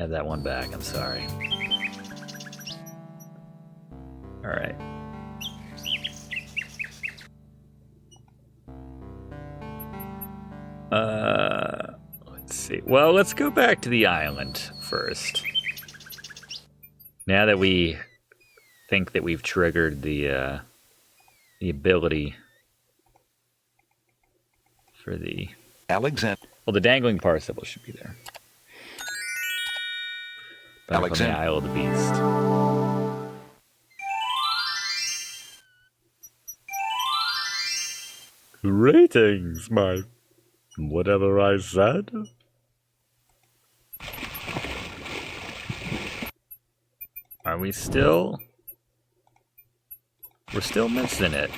have that one back. I'm sorry. All right. Let's see. Well, let's go back to the island first. Now that we think that we've triggered the ability for the Alexander. Well, the dangling participle should be there. Back on the Isle of the Beast. Greetings, my whatever I said. Are we still? We're still missing it.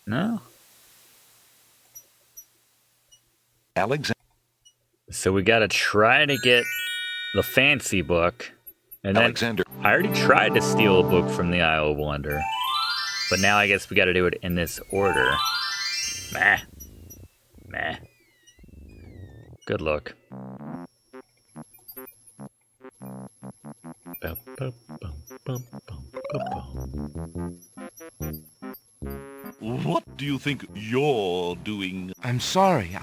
No? Alexander. So we gotta try to get the fancy book. And then Alexander. I already tried to steal a book from the Isle of Wonder. But now I guess we gotta do it in this order. Meh. Meh. Good luck. What do you think you're doing? I'm sorry.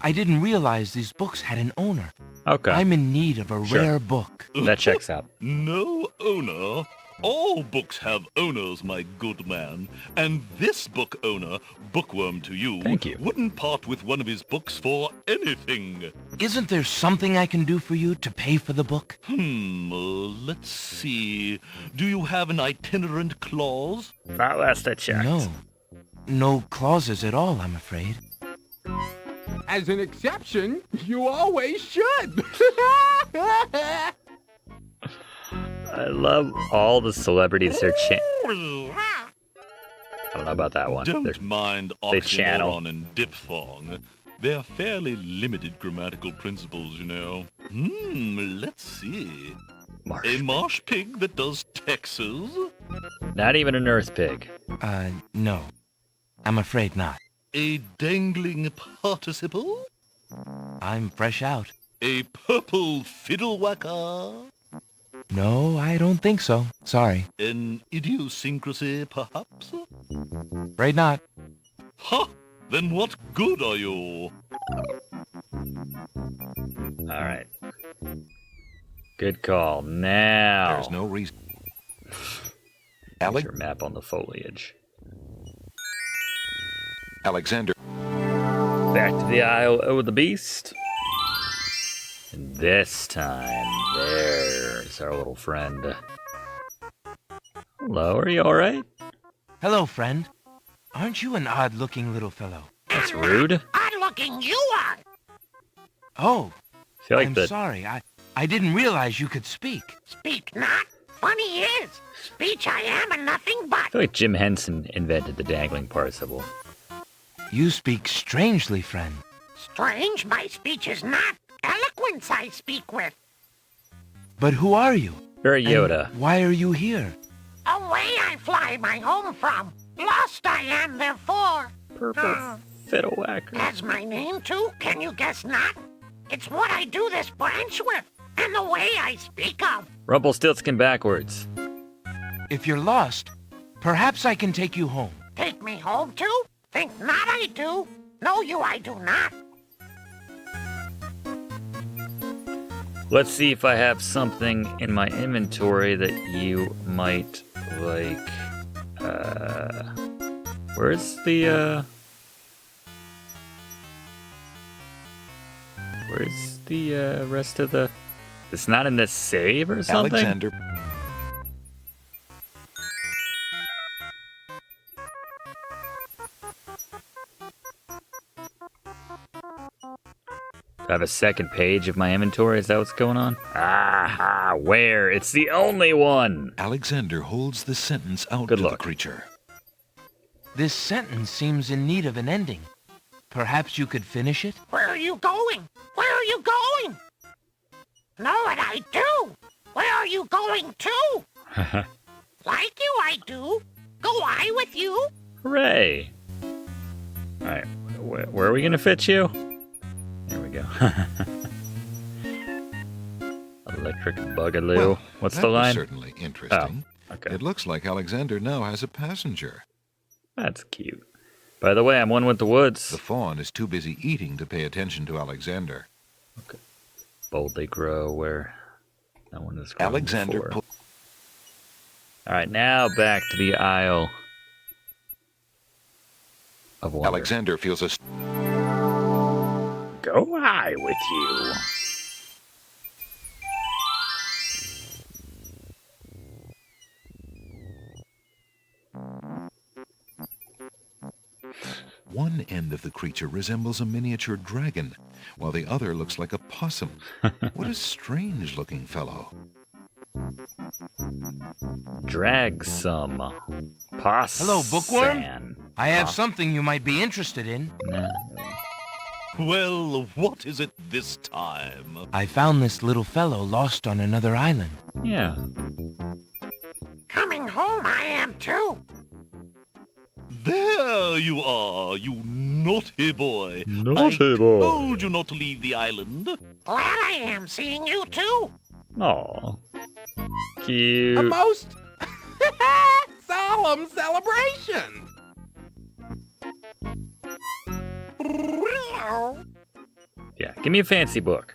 I didn't realize these books had an owner. Okay. I'm in need of a rare book. That checks out. No owner? All books have owners, my good man. And this book owner, bookworm to you, Thank you. wouldn't part with one of his books for anything. Isn't there something I can do for you to pay for the book? Let's see. Do you have an itinerant clause? Not last I checked. No. No clauses at all, I'm afraid. As an exception, you always should. I love all the celebrities they're I don't know about that one. Don't mind they channel. oxymoron and diphthong. They're fairly limited grammatical principles, you know. Let's see. A marsh pig that does Texas? Not even an earth pig. No. I'm afraid not. A dangling participle? I'm fresh out. A purple fiddle whacker? No, I don't think so. Sorry. An idiosyncrasy, perhaps? Afraid not. Ha! Then what good are you? Alright. Good call. Now. There's no reason. Your map on the foliage. Alexander. Back to the Isle of the Beast. And this time, there's our little friend. Hello, are you alright? Hello, friend. Aren't you an odd-looking little fellow? That's rude. Odd-looking you are. Oh, I feel like I'm the sorry. I didn't realize you could speak. Speak not. Funny is, speech I am and nothing I but. feel like Jim Henson invented the dangling participle. You speak strangely, friend. Strange my speech is not. Eloquence I speak with. But who are you? Very Yoda. And why are you here? Away I fly my home from. Lost I am therefore. Purple fiddle whacker. As my name too, can you guess not? It's what I do this branch with, and the way I speak of. Rumpelstiltskin backwards. If you're lost, perhaps I can take you home. Take me home too? Think not I do. Know you I do not. Let's see if I have something in my inventory that you might like. Where's the rest of the... It's not in the save or something? Alexander. Do I have a second page of my inventory? Is that what's going on? Ah, where? It's the only one! Alexander holds the sentence out Good to luck. the creature. This sentence seems in need of an ending. Perhaps you could finish it? Where are you going? Where are you going? Know what I do? Where are you going to? Like you I do. Go I with you. Hooray! Alright, where are we gonna fit you? There we we go. Electric Bugaloo. Well, What's that the was line? certainly interesting. Okay. It looks like Alexander now has a passenger. That's cute. By the way, I'm one with the woods. The fawn is too busy eating to pay attention to Alexander. Okay. Boldly grow where no one has grown Alexander before. All right, now back to the Isle of Wonder. Alexander feels a... Go high with you. One end of the creature resembles a miniature dragon, while the other looks like a possum. What a strange-looking fellow. Drag some. Poss. Hello, bookworm. I have something you might be interested in. No. Well, what is it this time? I found this little fellow lost on another island. Yeah. Coming home I am too. There you are, you naughty boy. Naughty I boy. told you not to leave the island. Glad I am seeing you too. Aw. A Cute. most solemn celebration. Yeah, give me a fancy book.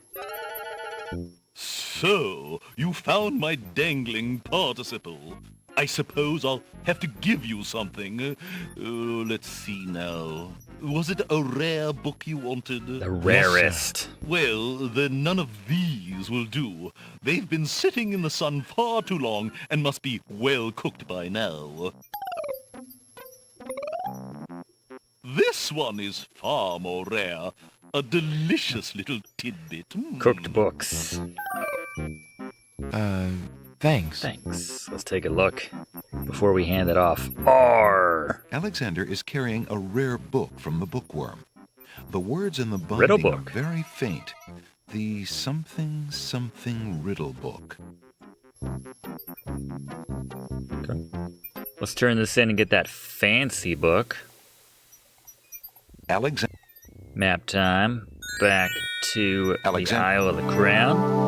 So, you found my dangling participle. I suppose I'll have to give you something. Let's see now. Was it a rare book you wanted? The rarest. Well, then none of these will do. They've been sitting in the sun far too long and must be well cooked by now. This one is far more rare. A delicious little tidbit. Cooked books. Thanks. Thanks. Let's take a look before we hand it off. Arr! Alexander is carrying a rare book from the bookworm. The words in the Riddle binding are book. very faint. The something riddle book. Okay. Let's turn this in and get that fancy book. Alexander. Map time. Back to the Alexander. Isle of the Crown.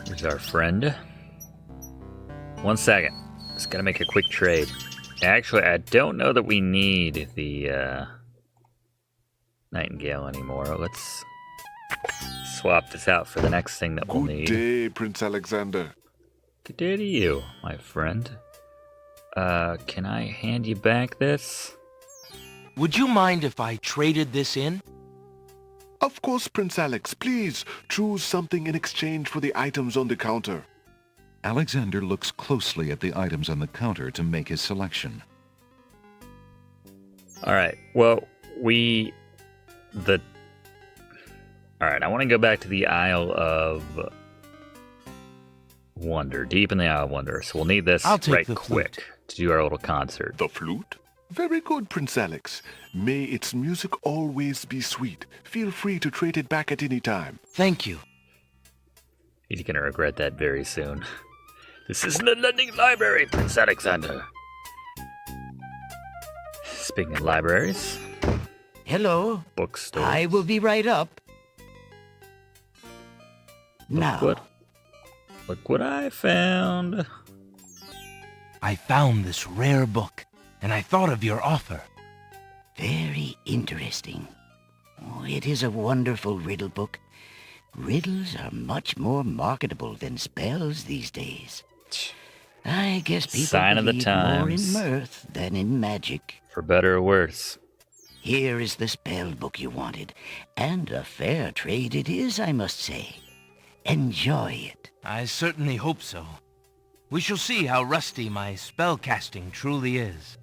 Here's our friend. 1 second. Just gotta make a quick trade. Actually, I don't know that we need the Nightingale anymore. Let's swap this out for the next thing that we'll need. Good day, Prince Alexander. Good day to you, my friend. Can I hand you back this? Would you mind if I traded this in? Of course, Prince Alex. Please choose something in exchange for the items on the counter. Alexander looks closely at the items on the counter to make his selection. Alright, well, Alright, I want to go back to the Isle of Wonder, deep in the Isle of Wonder. So we'll need this I'll take right the quick flute. to do our little concert. The flute? Very good, Prince Alex. May its music always be sweet. Feel free to trade it back at any time. Thank you. He's gonna regret that very soon. This isn't a lending library, Prince Alexander. Speaking of libraries, Hello. bookstores. I will be right up. Look what I found. I found this rare book, and I thought of your offer. Very interesting. Oh, it is a wonderful riddle book. Riddles are much more marketable than spells these days. I guess people Sign of the believe more in times. mirth than in magic. For better or worse. Here is the spell book you wanted, and a fair trade it is, I must say. Enjoy it. I certainly hope so. We shall see how rusty my spellcasting truly is.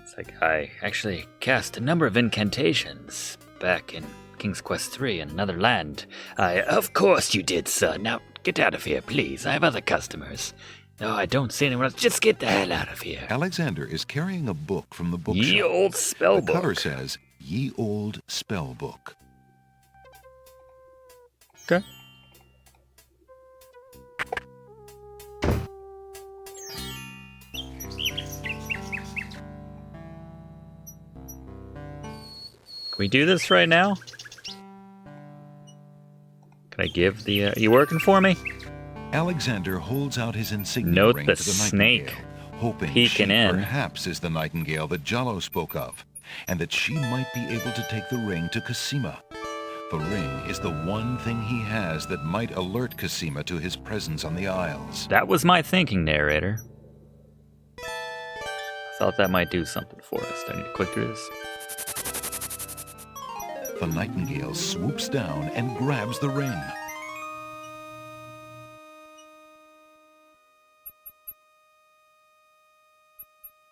It's like I actually cast a number of incantations back in King's Quest III in another land. Of course you did, sir. Now get out of here, please. I have other customers. No, I don't see anyone else. Just get the hell out of here. Alexander is carrying a book from the bookshelf. Ye old spell The cover book. says, Ye Old Spell Book. Okay. Can we do this right now? Can I give the... you working for me? Alexander holds out his insignia Note ring the to the snake nightingale, hoping peeking she in. perhaps is the nightingale that Jallo spoke of, and that she might be able to take the ring to Cosima. The ring is the one thing he has that might alert Cosima to his presence on the Isles. That was my thinking, narrator. I thought that might do something for us. Do I need to click through this? The nightingale swoops down and grabs the ring.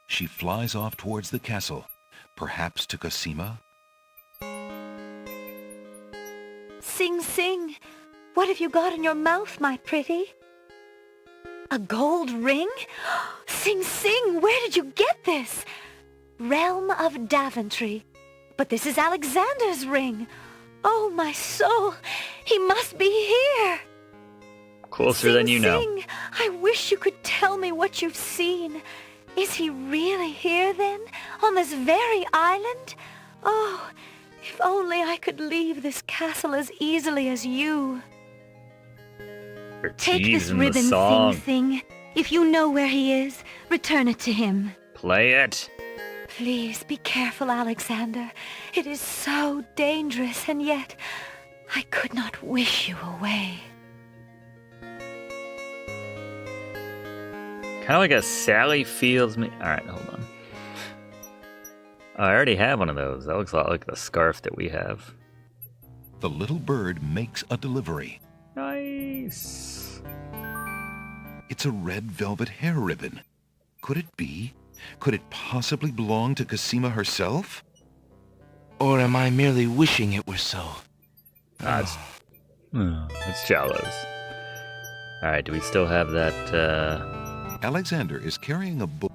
She flies off towards the castle, perhaps to Cosima. Sing Sing, what have you got in your mouth, my pretty? A gold ring? Sing Sing, where did you get this? Realm of Daventry. But this is Alexander's ring. Oh, my soul, he must be here. Closer Sing than you know. Sing, I wish you could tell me what you've seen. Is he really here, then, on this very island? Oh, if only I could leave this castle as easily as you. You're Take this teasing the ribbon, song. Sing Sing. If you know where he is, return it to him. Play it. Please be careful, Alexander. It is so dangerous, and yet I could not wish you away. Kind of like a Sally Fields me. Alright, hold on. Oh, I already have one of those. That looks a lot like the scarf that we have. The little bird makes a delivery. Nice. It's a red velvet hair ribbon. Could it be? Could it possibly belong to Cosima herself? Or am I merely wishing it were so? It's Jallo's. Alright, do we still have that, Alexander is carrying a book.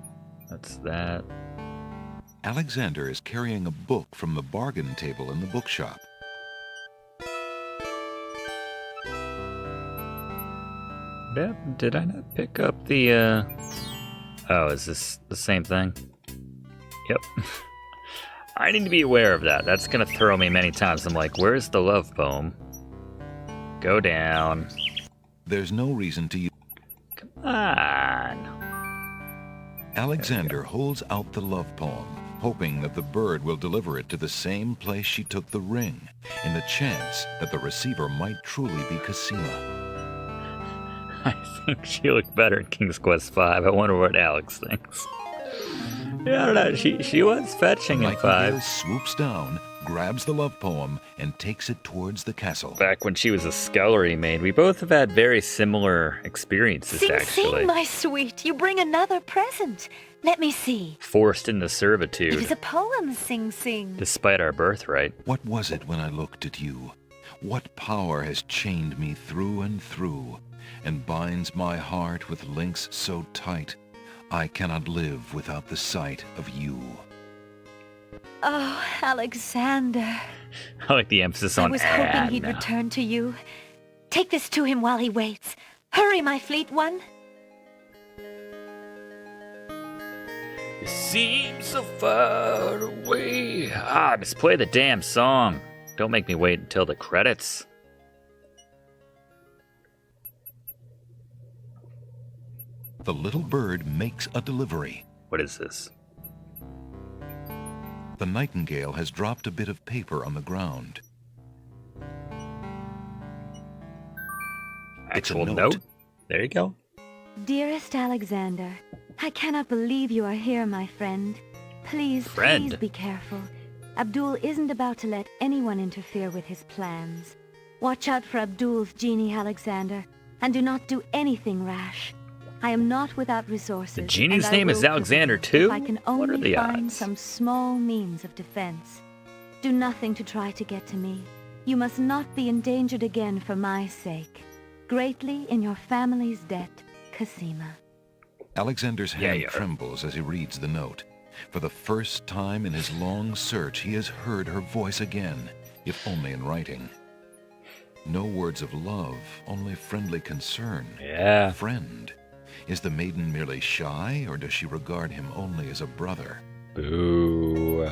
That's that. Alexander is carrying a book from the bargain table in the bookshop. Did I not pick up the, Oh, is this the same thing? Yep. I need to be aware of that. That's gonna throw me many times. I'm like, where's the love poem? Go down. There's no reason to use. Come on. Alexander holds out the love poem, hoping that the bird will deliver it to the same place she took the ring, in the chance that the receiver might truly be Cosima. I think she looked better in King's Quest V. I wonder what Alex thinks. Yeah, I don't know. She was fetching in 5. Swoops down, grabs the love poem, and takes it towards the castle. Back when she was a scullery maid, we both have had very similar experiences, Sing actually. Sing, my sweet, you bring another present. Let me see. Forced into It is servitude, a poem, Sing Sing. despite our birthright. What was it when I looked at you? What power has chained me through and through, and binds my heart with links so tight, I cannot live without the sight of you. Oh, Alexander. I like the emphasis I on was hoping he'd "and." return to you. Take this to him while he waits. Hurry, my fleet one. You seem so far away. Just play the damn song. Don't make me wait until the credits. The little bird makes a delivery. What is this? The nightingale has dropped a bit of paper on the ground. Actual note. note? There you go. Dearest Alexander, I cannot believe you are here, my friend. Please, Friend? please be careful. Abdul isn't about to let anyone interfere with his plans. Watch out for Abdul's genie, Alexander, and do not do anything rash. I am not without resources. The genie's and I name is will Alexander protect too? if I can What are only the find odds? some small means of defense. Do nothing to try to get to me. You must not be endangered again for my sake. Greatly in your family's debt, Cosima. Alexander's Yeah, hand yeah. trembles as he reads the note. For the first time in his long search, he has heard her voice again, if only in writing. No words of love, only friendly concern. Yeah. Friend. Is the maiden merely shy, or does she regard him only as a brother? Boo.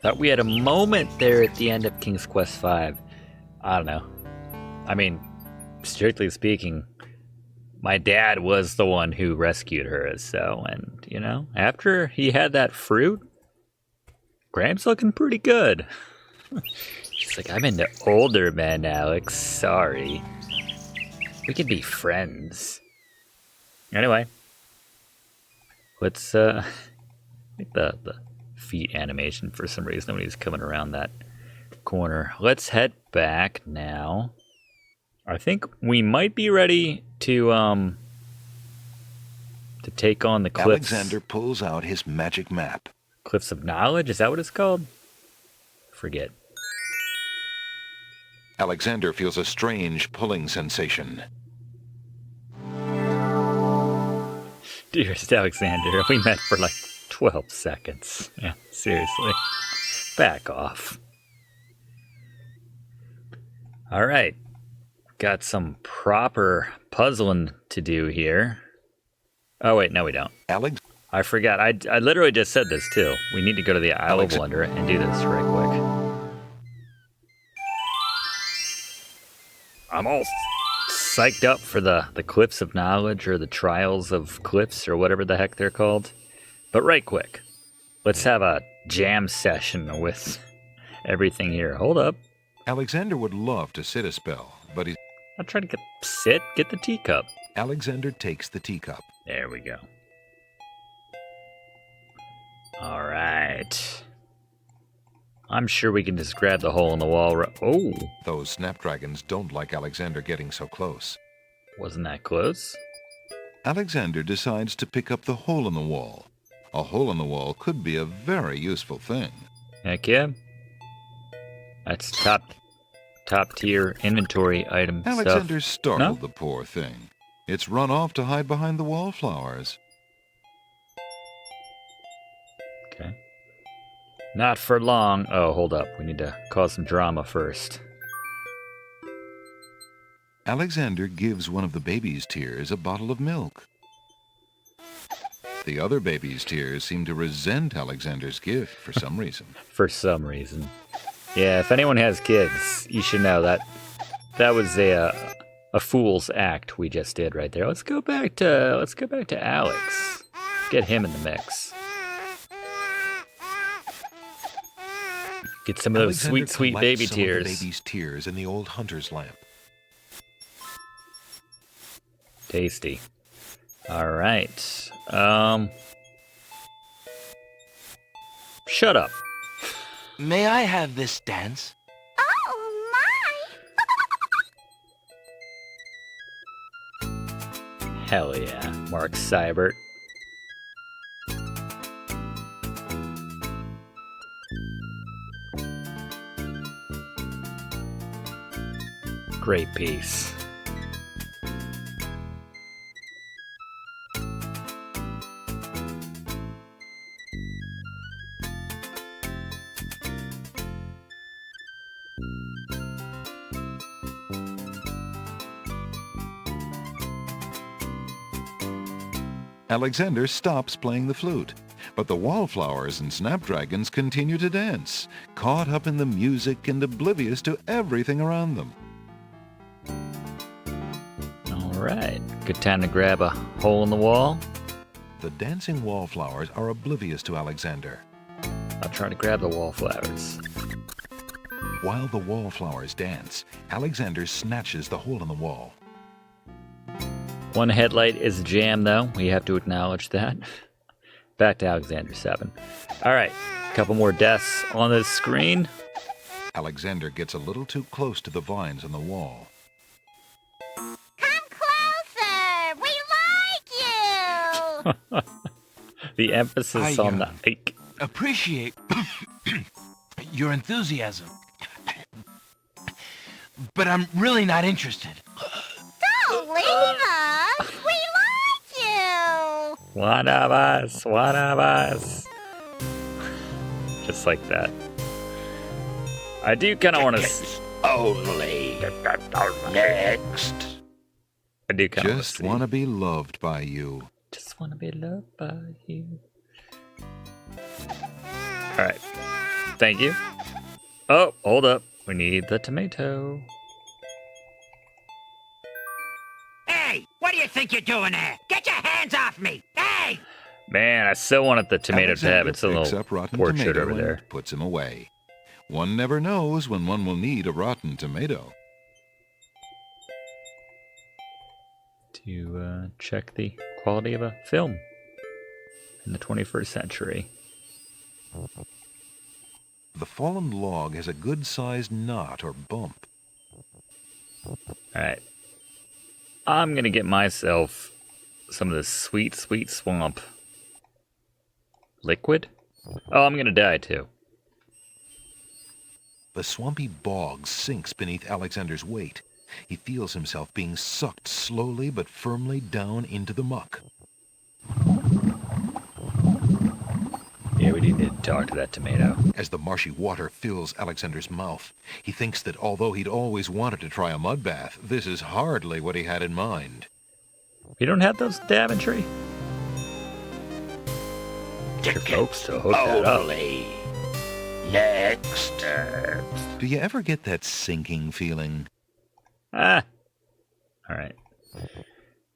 Thought we had a moment there at the end of King's Quest V. I don't know. I mean, strictly speaking, my dad was the one who rescued her, so, and, you know, after he had that fruit, Graham's looking pretty good. She's like, I'm into older men, Alex. Sorry. We can be friends. Anyway. Let's, like the feet animation for some reason when he's coming around that corner. Let's head back now. I think we might be ready to take on the cliffs. Alexander pulls out his magic map. Cliffs of Knowledge? Is that what it's called? Forget. Alexander feels a strange pulling sensation. Dearest Alexander, we met for like 12 seconds. Yeah, seriously. Back off. Alright. Got some proper puzzling to do here. Oh wait, no we don't. Alex? I forgot. I literally just said this too. We need to go to the Isle of Wonder and do this right quick. I'm all psyched up for the Cliffs of Knowledge or the Trials of Cliffs or whatever the heck they're called. But right quick, let's have a jam session with everything here. Hold up. Alexander would love to sit a spell, but he's... I'll try to get the teacup. Alexander takes the teacup. There we go. All right. I'm sure we can just grab the hole in the wall. Oh! Those snapdragons don't like Alexander getting so close. Wasn't that close? Alexander decides to pick up the hole in the wall. A hole in the wall could be a very useful thing. Heck yeah. That's top tier inventory item Alexander stuff. startled No? the poor thing. It's run off to hide behind the wallflowers. Okay. Not for long. Oh, hold up. We need to cause some drama first. Alexander gives one of the baby's tears a bottle of milk. The other baby's tears seem to resent Alexander's gift for some reason. For some reason. Yeah, if anyone has kids, you should know that was a fool's act we just did right there. Let's go back to Alex. Get him in the mix. Get some of those Alexander sweet baby collects some tears. of the baby's tears in the old hunter's lamp. Tasty. All right. Shut up. May I have this dance? Oh, my! Hell yeah, Mark Seibert. Great piece. Alexander stops playing the flute, but the wallflowers and snapdragons continue to dance, caught up in the music and oblivious to everything around them. All right, good time to grab a hole in the wall. The dancing wallflowers are oblivious to Alexander. I'll try to grab the wallflowers. While the wallflowers dance, Alexander snatches the hole in the wall. One headlight is jammed, though. We have to acknowledge that. Back to Alexander 7. All right, a couple more deaths on the screen. Alexander gets a little too close to the vines on the wall. Come closer! We like you! The emphasis on the like. Appreciate your enthusiasm. But I'm really not interested. Don't leave us! We like you! One of us, one of us. Just like that. I do kind of want to. Only next. I do kind of Just want to be loved by you. Just want to be loved by you. All right. thank you. Oh, hold up. We need the tomato. Hey, what do you think you're doing there? Get your hands off me! Hey! Man, I so wanted the tomato to have its own picks little up rotten portrait tomato over and there. puts him away. One never knows when one will need a rotten tomato. To check the quality of a film in the 21st century. The fallen log has a good-sized knot or bump. Alright. I'm gonna get myself some of this sweet, sweet swamp liquid. Oh, I'm gonna die too. The swampy bog sinks beneath Alexander's weight. He feels himself being sucked slowly but firmly down into the muck. Yeah, we do need to talk to that tomato. As the marshy water fills Alexander's mouth, he thinks that although he'd always wanted to try a mud bath, this is hardly what he had in mind. We don't have those Daventry? Get your folks to hook that up. Next. Do you ever get that sinking feeling? Ah. Alright.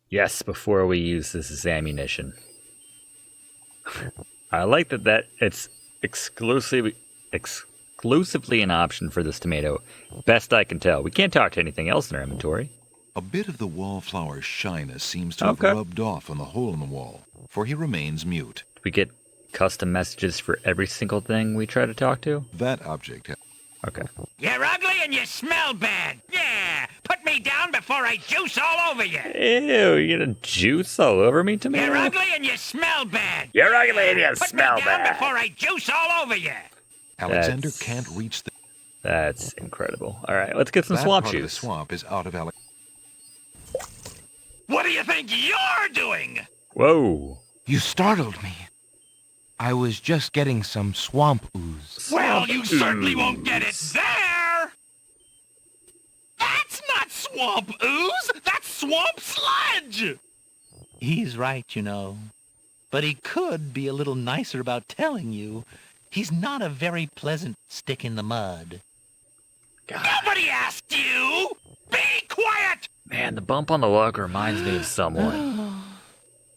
Yes, before we use this as ammunition. I like that it's exclusively an option for this tomato. Best I can tell. We can't talk to anything else in our inventory. A bit of the wallflower's shyness seems to have rubbed off on the hole in the wall, for he remains mute. We get custom messages for every single thing we try to talk to? That object... Okay. You're ugly and you smell bad. Yeah, put me down before I juice all over you. Ew, you're gonna juice all over me, tomato? You're ugly and you smell bad. You're ugly and you Put smell me down bad. before I juice all over you. Alexander can't reach the... That's incredible. All right, let's get some that swamp part of juice. the swamp is out of Alex... What do you think you're doing? Whoa. You startled me. I was just getting some swamp ooze. Well, you certainly won't get it there! That's not swamp ooze! That's swamp sludge! He's right, you know. But he could be a little nicer about telling you. He's not a very pleasant stick in the mud. Nobody asked you! Be quiet! Man, the bump on the log reminds me of someone.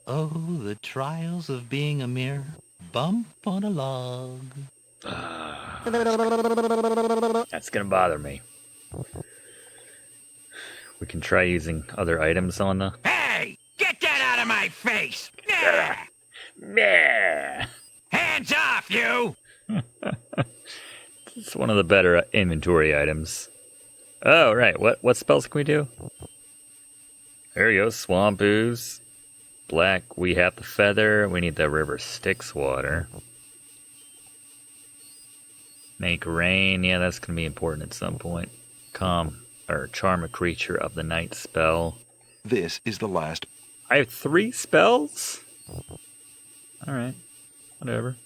Oh, the trials of being a mere bump on a log. That's gonna bother me. We can try using other items on the... Hey, get that out of my face. Nah. Nah. Hands off, you. It's one of the better inventory items. Oh, right. What spells can we do? There we go. Swamp ooze. Black, we have the feather. We need the river Styx water. Make rain. Yeah, that's going to be important at some point. Charm a creature of the night spell. This is the last... I have 3 spells? Alright. Whatever.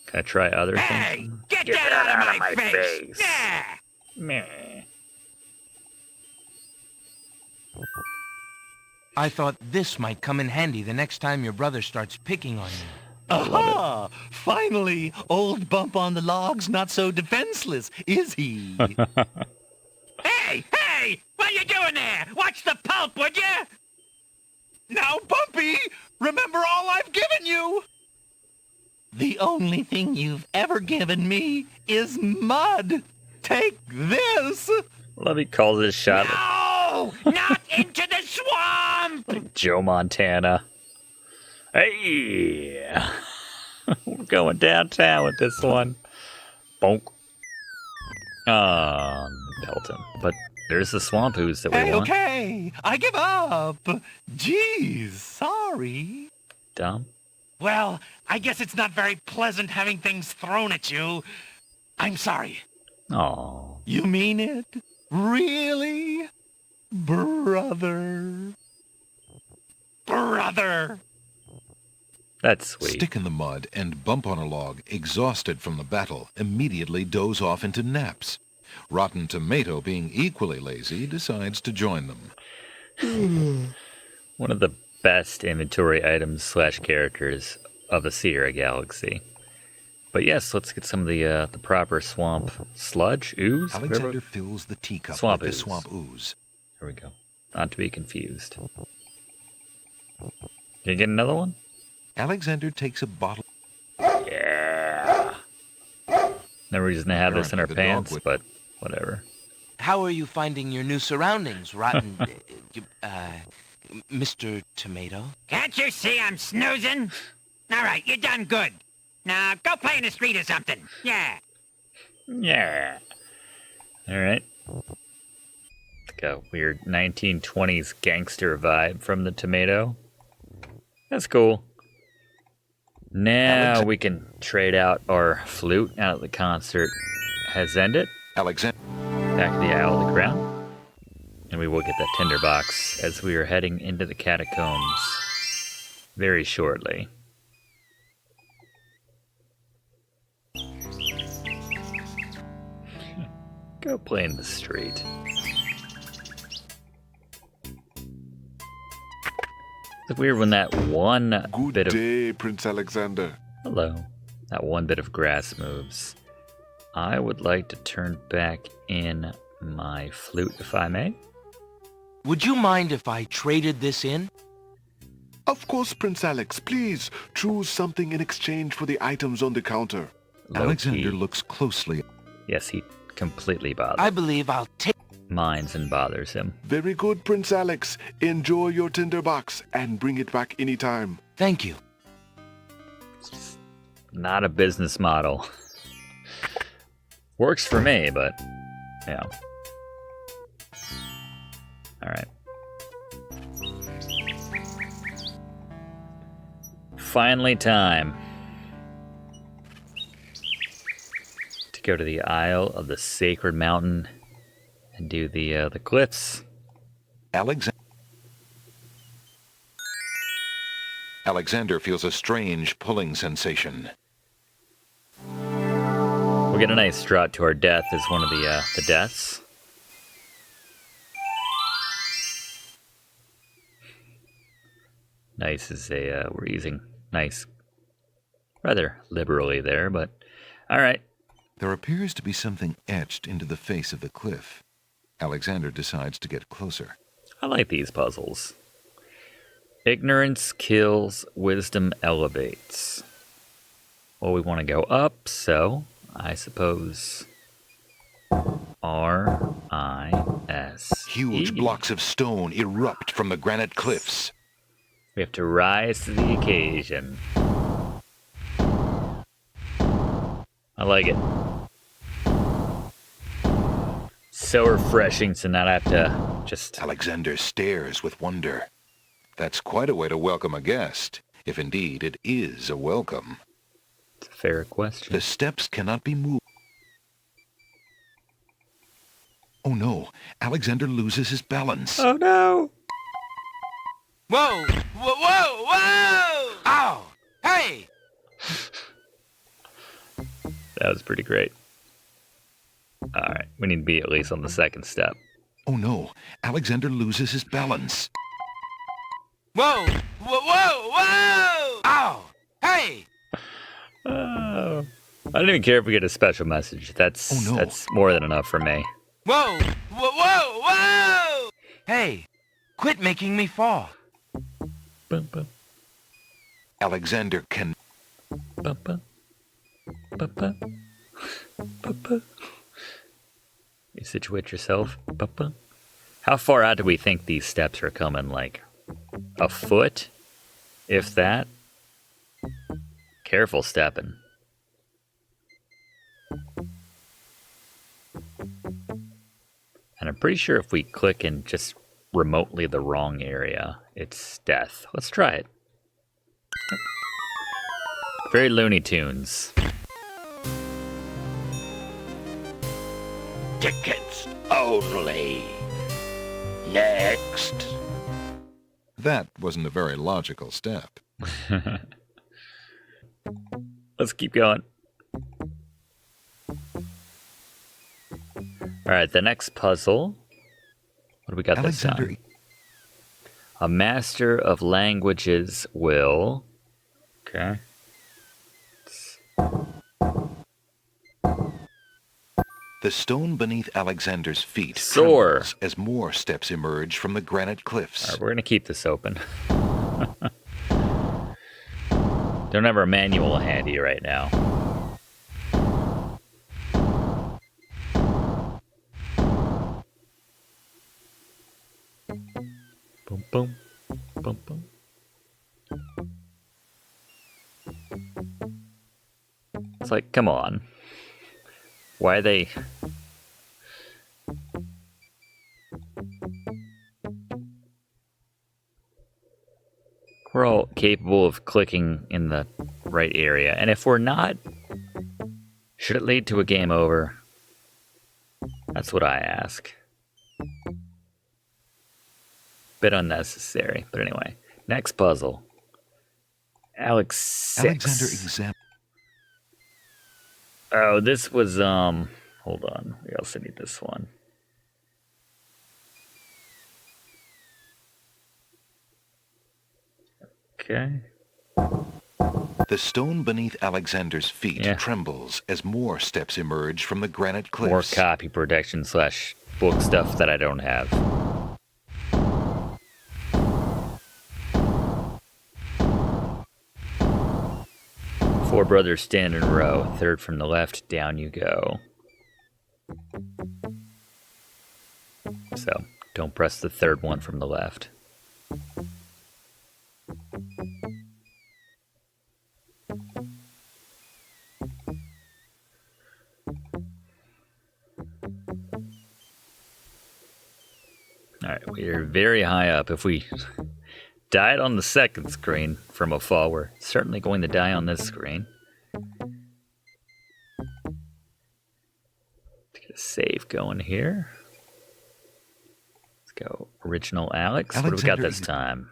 Can I try other Hey, things? get that out of my face. Nah. Meh. I thought this might come in handy the next time your brother starts picking on you. Aha! Finally, old Bump on the Log's not so defenseless, is he? Hey, what you doing there? Watch the pulp, would you? Now, Bumpy, remember all I've given you! The only thing you've ever given me is mud. Take this! Love he calls his shot No, not into the swamp. like Joe Montana. Hey! We're going downtown with this one. Bonk. Pelton. But there's the swamp ooze that we want. Okay, I give up. Geez, sorry. Dumb. Well, I guess it's not very pleasant having things thrown at you. I'm sorry. Aw. You mean it? Really? Brother. Brother! That's sweet. Stick in the mud and Bump on a Log, exhausted from the battle, immediately doze off into naps. Rotten Tomato, being equally lazy, decides to join them. One of the best inventory items / characters of the Sierra Galaxy. But yes, let's get some of the proper swamp sludge, ooze. Alexander fills the teacup Swamp with the ooze. swamp ooze. Here we go. Not to be confused. Can you get another one? Alexander takes a bottle. Yeah. No reason to have this in our Apparently the dog pants, would- but whatever. How are you finding your new surroundings, Rotten, Mr. Tomato? Can't you see I'm snoozing? All right, you done good. Now, go play in the street or something. Yeah. Yeah. All right. Like a weird 1920s gangster vibe from the tomato. That's cool. Now we can trade out our flute now that the concert has ended. Alexander. Back to the Isle of the Crown. And we will get that tinderbox as we are heading into the catacombs very shortly. Go play in the street. It's weird when that one Good bit of... day, Prince Alexander. Hello. That one bit of grass moves. I would like to turn back in my flute, if I may. Would you mind if I traded this in? Of course, Prince Alex. Please choose something in exchange for the items on the counter. Alexander Low-key. looks closely. Yes, he completely bothers. I believe I'll take... Minds and bothers him. Very good, Prince Alex. Enjoy your tinderbox and bring it back anytime. Thank you. Not a business model. Works for me, but yeah. Alright. Finally time to go to the Isle of the Sacred Mountain and do the cliffs. Alexander feels a strange pulling sensation. We'll get a nice draught to our death as one of the deaths. Nice is a, we're using nice rather liberally there, but alright. There appears to be something etched into the face of the cliff. Alexander decides to get closer. I like these puzzles. Ignorance kills, wisdom elevates. Well, we want to go up, so I suppose R-I-S. Huge blocks of stone erupt from the granite cliffs. We have to rise to the occasion. I like it. So refreshing to not have to just... Alexander stares with wonder. That's quite a way to welcome a guest, if indeed it is a welcome. It's a fair question. The steps cannot be moved. Oh no, Alexander loses his balance. Oh no! Whoa! Whoa! Whoa! Whoa! Ow! Hey! That was pretty great. Alright, we need to be at least on the second step. Oh no, Alexander loses his balance. Whoa! Whoa! Whoa! Whoa! Ow! Hey! Oh. I don't even care if we get a special message. That's Oh, no. That's more than enough for me. Whoa! Whoa! Whoa! Whoa! Hey! Quit making me fall. Bum, bum, Alexander can... bum, bum. Bum, bum. Bum, bum. You situate yourself. Bum, bum. How far out do we think these steps are coming? Like a foot? If that? Careful stepping. And I'm pretty sure if we click in just remotely the wrong area, it's death. Let's try it. Yep. Very Looney Tunes. Tickets only. Next. That wasn't a very logical step. Let's keep going. Alright, the next puzzle. What do we got this Alexander... time? A master of languages will... Okay. The stone beneath Alexander's feet Soar. trembles as more steps emerge from the granite cliffs. All right, we're going to keep this open. Don't have our manual handy right now. Boom, boom, boom, boom. It's like, come on. Why are they... We're all capable of clicking in the right area. And if we're not, should it lead to a game over? That's what I ask. Bit unnecessary. But anyway, next puzzle. Alex 6. Alexander examines. Oh, this was, hold on. We also need this one. Okay. The stone beneath Alexander's feet trembles as more steps emerge from the granite cliffs. More copy protection / book stuff that I don't have. Four brothers stand in a row. Third from the left, down you go. So, don't press the third one from the left. Alright, we're very high up. If we died on the second screen from a fall, we're certainly going to die on this screen. Let's get a save going here. Let's go original Alex. What do we got this time?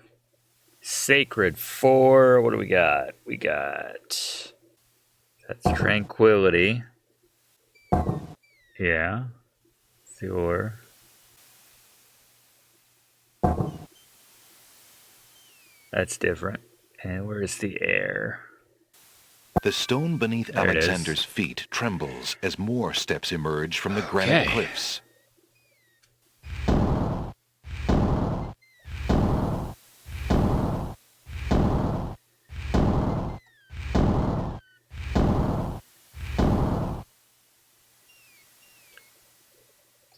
Sacred 4. What do we got? We got... That's Tranquility. Yeah. Sure. That's different. And where's the air? The stone beneath Alexander's feet trembles as more steps emerge from the granite cliffs.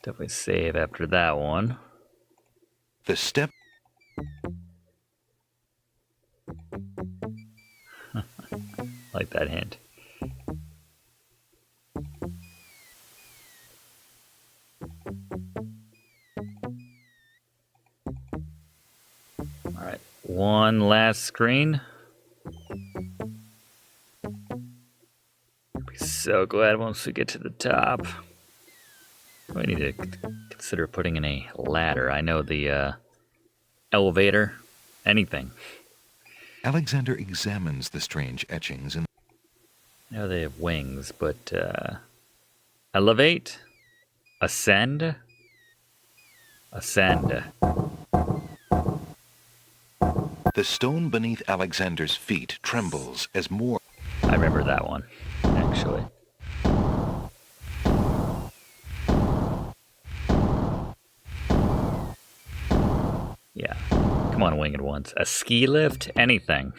Definitely save after that one. The step... like that hint. Alright, one last screen. I'll be so glad once we get to the top. We need to consider putting in a ladder. I know the elevator, anything. Alexander examines the strange etchings and... Now they have wings, but elevate, ascend, ascend. The stone beneath Alexander's feet trembles as more... I remember that one, actually. Yeah, come on, winged ones. A ski lift, anything.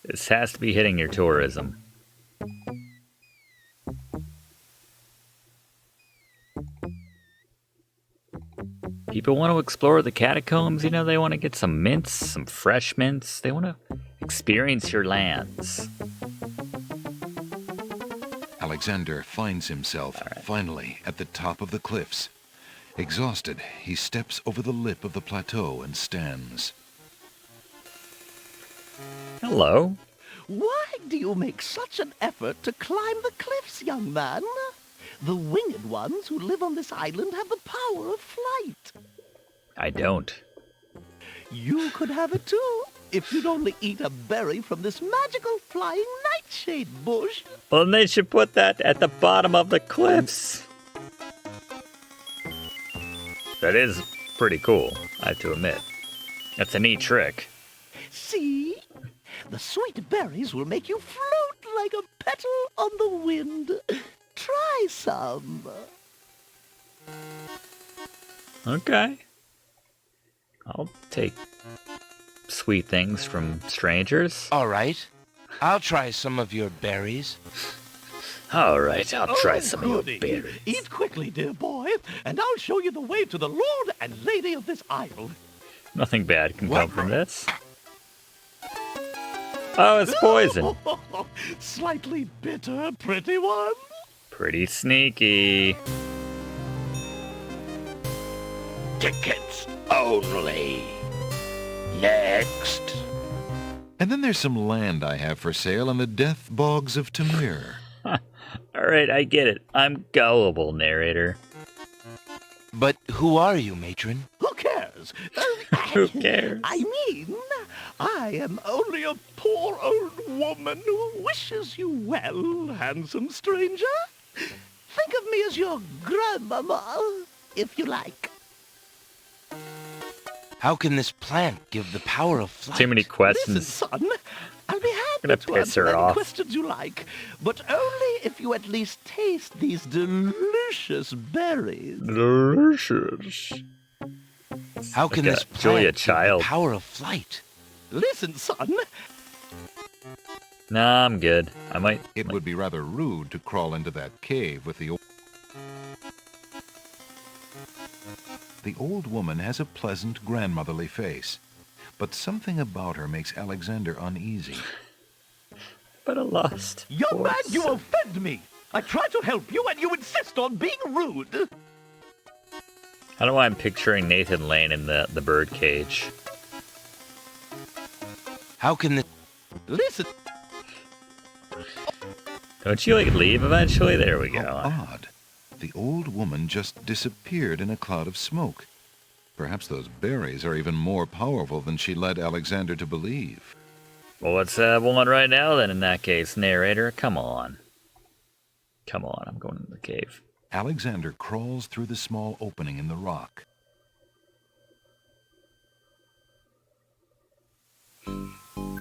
This has to be hitting your tourism. People want to explore the catacombs, you know, they want to get some mints, some fresh mints. They want to experience your lands. Alexander finds himself, finally, at the top of the cliffs. Exhausted, he steps over the lip of the plateau and stands. Hello. Why do you make such an effort to climb the cliffs, young man? The winged ones who live on this island have the power of flight. I don't. You could have it too, if you'd only eat a berry from this magical flying nightshade bush. Well, then they should put that at the bottom of the cliffs. That is pretty cool, I have to admit. That's a neat trick. See? The sweet berries will make you float like a petal on the wind. try some? Okay. I'll take sweet things from strangers. All right. I'll try some of your berries. All right, I'll try some of goody. your berries. Eat quickly, dear boy, and I'll show you the way to the Lord and Lady of this isle. Nothing bad can come from this. Oh, it's poison. Slightly bitter, pretty one. Pretty sneaky. Tickets only. Next. And then there's some land I have for sale in the death bogs of Tamir. Alright, I get it. I'm gullible, narrator. But who are you, matron? Who cares? Who cares? I mean, I am only a poor old woman who wishes you well, handsome stranger. Think of me as your grandmama, if you like. How can this plant give the power of flight? Too many questions. Listen, son, I'll be happy gonna to piss answer her any off. questions you like, but only if you at least taste these delicious berries. Delicious. How can Like this a Julia plant Child. give the power of flight? Listen, son. Nah, I'm good. I might... It would be rather rude to crawl into that cave with the old... The old woman has a pleasant grandmotherly face, but something about her makes Alexander uneasy. But a lost Young man, horse. you offend me. I try to help you and you insist on being rude. I don't know why I'm picturing Nathan Lane in the bird cage. How can this... Listen. Don't you, like, leave eventually? There we go. How odd. The old woman just disappeared in a cloud of smoke. Perhaps those berries are even more powerful than she led Alexander to believe. Well, let's have one right now then, in that case, narrator. Come on. Come on, I'm going into the cave. Alexander crawls through the small opening in the rock.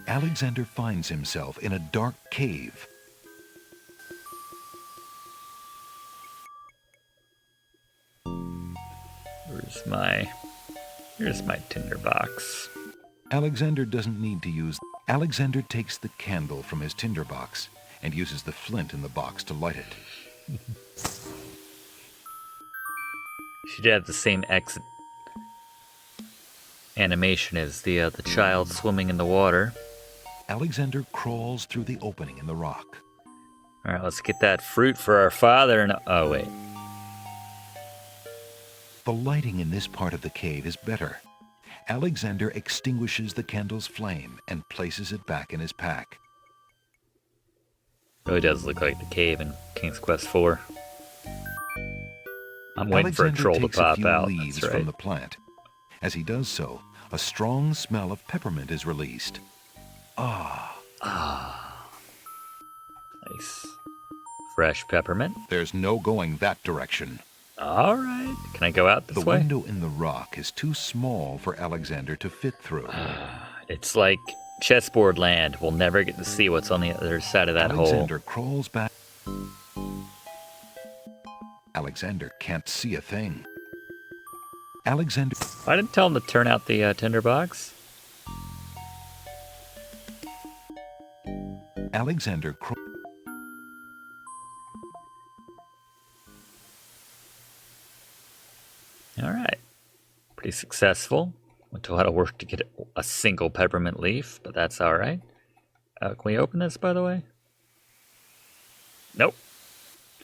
Alexander finds himself in a dark cave. Here's my tinderbox. Alexander doesn't need to use... Alexander takes the candle from his tinderbox and uses the flint in the box to light it. Should have the same exit animation as the child swimming in the water. Alexander crawls through the opening in the rock. All right, let's get that fruit for our father. And oh wait, The lighting in this part of the cave is better. Alexander extinguishes the candle's flame and places it back in his pack. really does look like the cave in King's Quest 4. I'm waiting for a Alexander troll to takes pop a few out. leaves That's right. from the plant. As he does so, a strong smell of peppermint is released. Nice. Fresh peppermint. There's no going that direction. All right. Can I go out this The way? window in the rock is too small for Alexander to fit through. It's like chessboard land. We'll never get to see what's on the other side of that Alexander crawls back. Alexander can't see a thing. Alexander... hole. I didn't tell him to turn out the tinderbox. Alexander crawls... All right. Pretty successful. Went to a lot of work to get a single peppermint leaf, but that's all right. Can we open this, by the way? Nope.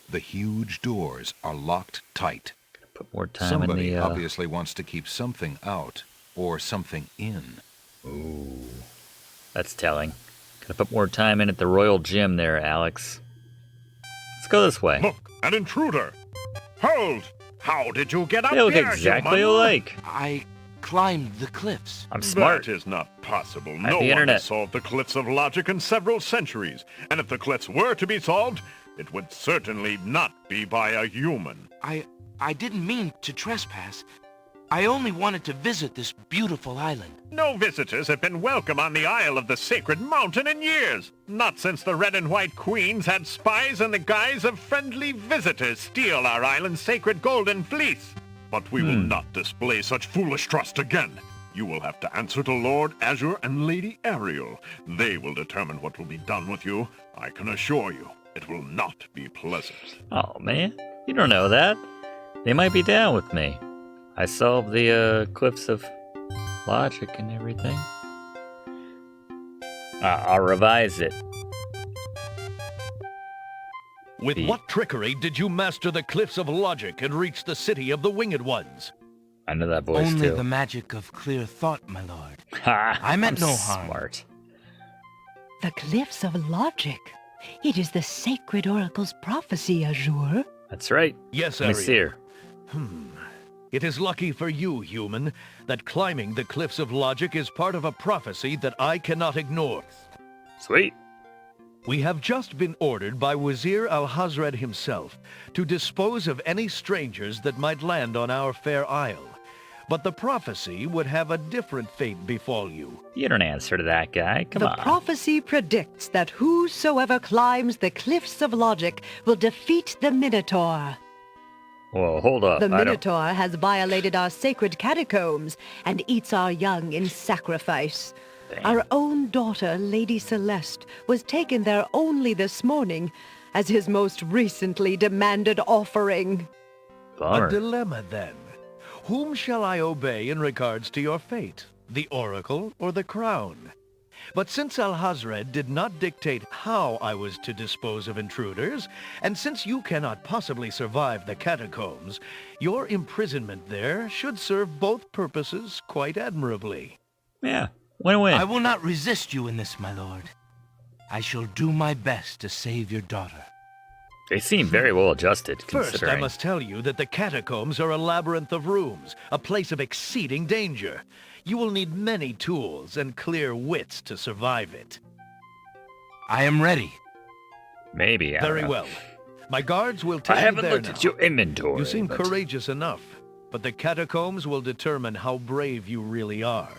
The huge doors are locked tight. Put more time Somebody in the... obviously wants to keep something out or something in. Ooh. That's telling. Gotta put more time in at the Royal Gym there, Alex. Let's go this way. Look, an intruder! Hold! How did you get up They look here, exactly human? alike. I climbed the cliffs. I'm smart. That is not possible. I have No the one internet. has solved the cliffs of logic in several centuries. And if the cliffs were to be solved, it would certainly not be by a human. I didn't mean to trespass. I only wanted to visit this beautiful island. No visitors have been welcome on the Isle of the Sacred Mountain in years. Not since the Red and White Queens had spies in the guise of friendly visitors steal our island's sacred golden fleece. But we will not display such foolish trust again. You will have to answer to Lord Azure and Lady Ariel. They will determine what will be done with you. I can assure you, it will not be pleasant. Oh, man. You don't know that. They might be down with me. I solved the cliffs of logic and everything. I'll revise it. With what trickery did you master the cliffs of logic and reach the city of the Winged Ones? I know that voice Only too. the magic of clear thought, my lord. Ha! I meant I'm no harm. Smart. The Cliffs of Logic. It is the sacred oracle's prophecy, Azure. That's right. Yes, Let me see Ariel. her. It is lucky for you, human, that climbing the cliffs of logic is part of a prophecy that I cannot ignore. Sweet. We have just been ordered by Wazir Al-Hazred himself to dispose of any strangers that might land on our fair isle. But the prophecy would have a different fate befall you. You don't answer to that guy. Come The on. prophecy predicts that whosoever climbs the Cliffs of Logic will defeat the Minotaur. Well, hold up. The I don't... Minotaur has violated our sacred catacombs and eats our young in sacrifice. Dang. Our own daughter, Lady Celeste, was taken there only this morning as his most recently demanded offering. Bummer. A dilemma, then. Whom shall I obey in regards to your fate? The oracle or the crown? But since Al-Hazred did not dictate how I was to dispose of intruders, and since you cannot possibly survive the catacombs, your imprisonment there should serve both purposes quite admirably. Yeah. Win-win. I will not resist you in this, my lord. I shall do my best to save your daughter. They seem very well adjusted, First, considering. I must tell you that the catacombs are a labyrinth of rooms, a place of exceeding danger. You will need many tools and clear wits to survive it. I am ready. Maybe. I don't Very know. well. My guards will take I you haven't there looked now. at your inventory. You seem but- courageous enough, but the catacombs will determine how brave you really are.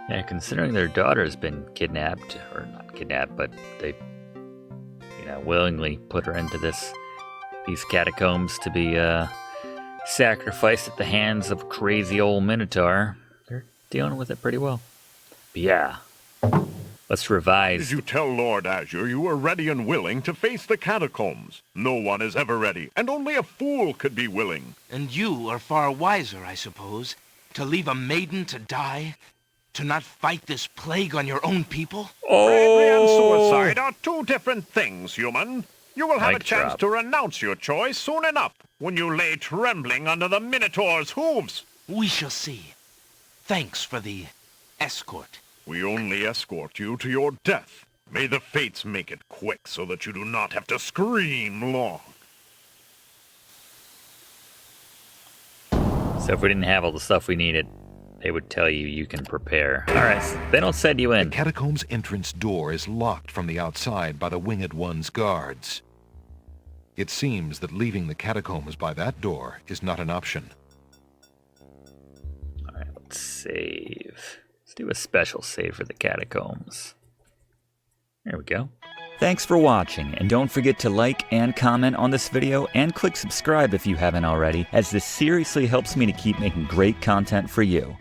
Yeah, considering their daughter's been kidnapped, or not kidnapped, but they, willingly put her into these catacombs to be sacrificed at the hands of crazy old Minotaur. They're dealing with it pretty well. But yeah, let's revise. Did you tell Lord Azure you were ready and willing to face the catacombs? No one is ever ready, and only a fool could be willing. And you are far wiser, I suppose, to leave a maiden to die? To not fight this plague on your own people? Bravery and suicide are two different things, human. You will have Mic a chance drop. to renounce your choice soon enough when you lay trembling under the Minotaur's hooves. We shall see. Thanks for the escort. We only escort you to your death. May the fates make it quick so that you do not have to scream long. So if we didn't have all the stuff we needed, they would tell you you can prepare. All right, so they don't send you in. The catacomb's entrance door is locked from the outside by the Winged One's guards. It seems that leaving the catacombs by that door is not an option. All right, let's save. Let's do a special save for the catacombs. There we go. Thanks for watching, and don't forget to like and comment on this video and click subscribe if you haven't already, as this seriously helps me to keep making great content for you.